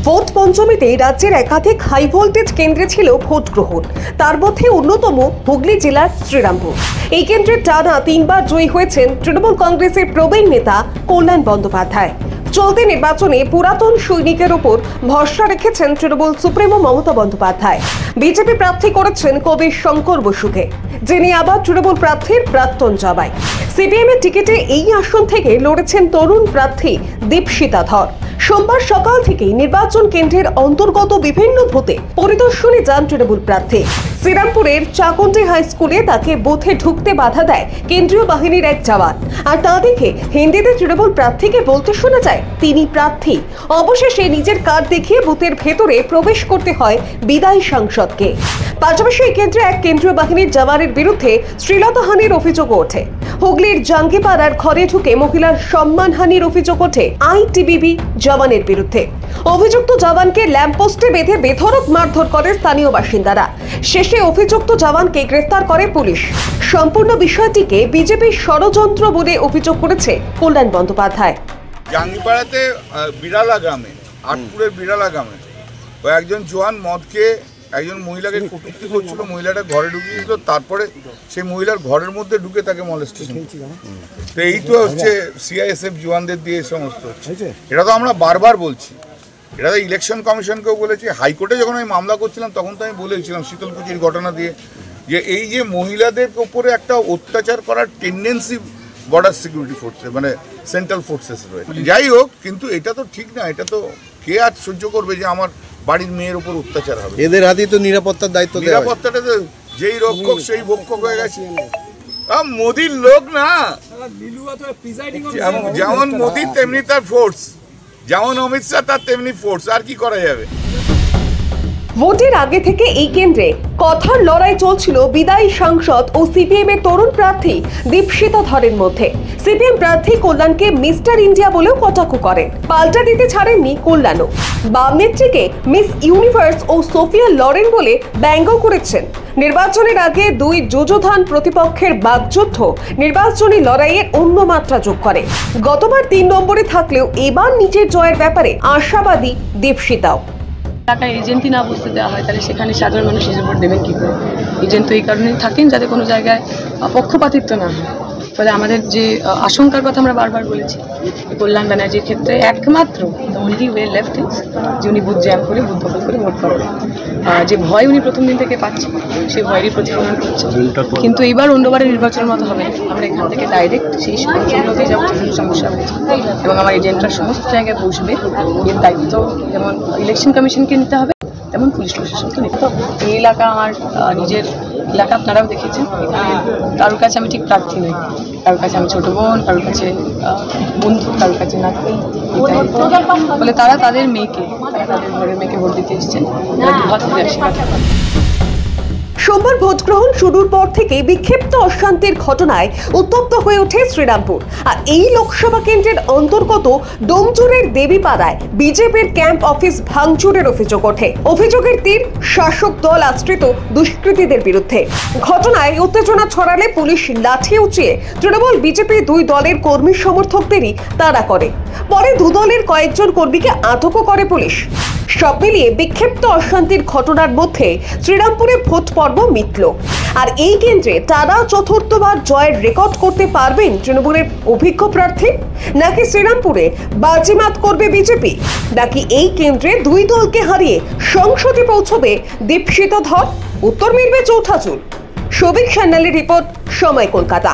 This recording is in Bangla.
ভোট পঞ্চমীতে রাজ্যের একাধিক হাই ভোল্টেজ কেন্দ্রে ছিল ভোট গ্রহণ। তার মধ্যে অন্যতম হুগলি জেলার শ্রীরামপুর। এই কেন্দ্রে টানা 3বার জয়ী হয়েছেন তৃণমূল কংগ্রেসের প্রবীণ নেতা কল্যাণ বন্দ্যোপাধ্যায়। চলতি নির্বাচনে পুরাতন সৈনিকের উপর ভরসা রেখেছেন তৃণমূল সুপ্রিমো মমতা বন্দ্যোপাধ্যায়। বিজেপি প্রার্থী করেছেন কবি শঙ্কর বসুকে, যিনি আবার তৃণমূল প্রার্থীর প্রাক্তন জামাই। সিপিএম এর টিকিটে এই আসন থেকে লড়েছেন তরুণ প্রার্থী দীপশিতা ধর। সোমবার সকাল থেকেই নির্বাচন কেন্দ্রের অন্তর্গত বিভিন্ন বুথে পরিদর্শনে যান তৃণমূল প্রার্থী। শ্রীরামপুরের চাকুন্ডি হাই স্কুলে তাকে বুথে ঢুকতে বাধা দেয় কেন্দ্রীয় বাহিনীর এক জওয়ান। আর তা দেখে হিন্দিতে তৃণমূল প্রার্থীকে বলতে শোনা যায় তিনি প্রার্থী। অবশেষে নিজের কার্ড দেখিয়ে বুথের ভেতরে প্রবেশ করতে হয় বিদায়ী সাংসদকে। পাশাপাশি এই কেন্দ্রে এক কেন্দ্রীয় বাহিনীর জওয়ানের বিরুদ্ধে শ্লীলতাহানির অভিযোগ ওঠে। হুগলির জাঙ্গিপাড়ার ঘরে ঢুকে মহিলার সম্মানহানির অভিযোগ ওঠে আইটিবিপি জওয়ানের বিরুদ্ধে। অভিযুক্ত জওয়ানকে ল্যাম্পপোস্টে বেঁধে বেধড়ক মারধর করে স্থানীয় বাসিন্দারা। শেষে অভিযুক্ত জওয়ানকে গ্রেফতার করে পুলিশ। সম্পূর্ণ বিষয়টিকে বিজেপির ষড়যন্ত্র বলে অভিযোগ করেছে কল্যাণ বন্দ্যোপাধ্যায়। জাঙ্গিপাড়াতে বিড়ালা গ্রামে, আটপুরের বিড়ালা গ্রামে একজন জওয়ান মদকে একজন মহিলাকে কটূক্তি করছিল, মহিলাটা ঘরে ঢুকিয়েছিল, তারপরে সেই মহিলার ঘরের মধ্যে ঢুকে তাকে মলেস্টেশন। তো এই তো হচ্ছে সিআইএসএফ জওয়ানদের দিয়ে এই সমস্ত হচ্ছে। এটা তো আমরা বারবার বলছি, এটা তো ইলেকশন কমিশনকেও বলেছি। হাইকোর্টে যখন আমি মামলা করছিলাম তখন তো আমি বলেছিলাম শীতলকুচির ঘটনা দিয়ে, যে এই যে মহিলাদের উপরে একটা অত্যাচার করার টেন্ডেন্সি বর্ডার সিকিউরিটি ফোর্সে মানে সেন্ট্রাল ফোর্সেস রয়েছে। যাই হোক, কিন্তু এটা তো ঠিক না। এটা তো কে আজ সহ্য করবে যে আমার বাড়ির মেয়ের উপর অত্যাচার হবে? এদের হাতেই তো নিরাপত্তার দায়িত্ব। নিরাপত্তাটা তো যেই রক্ষক সেই ভক্ষক হয়ে গেছে। মোদির লোক না, যেমন মোদির তেমনি তার ফোর্স, যেমন অমিত শাহ তার তেমনি ফোর্স। আর কি করা যাবে? ভোটের আগে থেকে এই কেন্দ্রে কথার লড়াই চলছিল বিদায়ী সাংসদ ও সিপিএম এর তরুণ প্রার্থী দীপশিতা ধরের মধ্যে। সিপিএম প্রার্থী কল্যাণকে মিস্টার ইন্ডিয়া বলেও কটাক্ষ করেন, পাল্টা দিতে ছাড়েননি কল্যাণও। বাম নেত্রীকে মিস ইউনিভার্স ও সোফিয়া লরেন বলে ব্যঙ্গ করেছেন। নির্বাচনের আগে দুই যুযুধান প্রতিপক্ষের বাগযুদ্ধ নির্বাচনী লড়াইয়ের অন্য মাত্রা যোগ করে। গতবার 3 নম্বরে থাকলেও এবার নিজের জয়ের ব্যাপারে আশাবাদী দীপশিতাও। টাকা এজেন্টই না বুঝতে দেওয়া হয়, তাহলে সেখানে সাধারণ মানুষ এজেন্ট ভোট দেবেন কী করে? এজেন্ট তো এই কারণেই থাকেন যাতে কোনো জায়গায় পক্ষপাতিত্ব না হয়। ফলে আমাদের যে আশঙ্কার কথা আমরা বারবার বলেছি, কল্যাণ ব্যানার্জির ক্ষেত্রে একমাত্র অনলি ওয়ে লেফট ইজ যে উনি বুথ জ্যাম করে বুথ দখল করে ভোট করেন। যে ভয় উনি প্রথম দিন থেকে পাচ্ছেন সেই ভয়েরই প্রতিফলন করছে। কিন্তু এইবার অন্যবারের নির্বাচনের মতো হবে না। আমরা এখান থেকে ডাইরেক্ট সেই সমস্যাগুলোতে যাবো যেগুলো সমস্যা হয়েছে, এবং আমার এজেন্টরা সমস্ত জায়গায় বসবে। এর দায়িত্ব যেমন ইলেকশন কমিশনকে নিতে হবে, তেমন পুলিশ প্রশাসনকে নিতে হবে। এই এলাকা আমার নিজের এলাকা, আপনারাও দেখেছেন। এখানে কারোর কাছে আমি ঠিক প্রার্থী নই, কারোর কাছে আমি ছোটো বোন, কারোর কাছে বন্ধু, কারোর কাছে নাতি। ফলে তারা তাদের মেয়েকে, তাদের ঘরের মেয়েকে ভোট দিতে এসেছেন। সোমবার ভোট গ্রহণ শুরুর পর থেকে বিক্ষিপ্ত অশান্তির ঘটনায় উত্তপ্ত হয়ে ওঠে শ্রীরামপুর। আর এই লোকসভা কেন্দ্রের অন্তর্গত ডোমজুরের দেবীপাড়ায় বিজেপির ক্যাম্প অফিস ভাঙচুরের অভিযোগ ওঠে। অভিযোগের তীর শাসক দল আশ্রিত দুষ্কৃতীদের বিরুদ্ধে। ঘটনায় উত্তেজনা ছড়ালে পুলিশ লাঠি উঁচিয়ে তৃণমূল বিজেপি দুই দলের কর্মী সমর্থকদেরই তাড়া করে। পরে দু দলের কয়েকজন কর্মীকে আটকও করে পুলিশ। সব মিলিয়ে বিক্ষিপ্ত অশান্তির ঘটনার মধ্যে শ্রীরামপুরে ভোট পর্ব মিটল। আর এই কেন্দ্রে টানা 4বার জয়ের রেকর্ড করতে পারবেন তৃণমূলের অভিজ্ঞ প্রার্থী, নাকি শ্রীরামপুরে বাজিমাত করবে বিজেপি, নাকি এই কেন্দ্রে দুই দলকে হারিয়ে সংসদে পৌঁছবে দীপশিতা ধর? উত্তর মিলবে চৌঠা জুন। সৌভিক সান্যালের রিপোর্ট, সময় কলকাতা।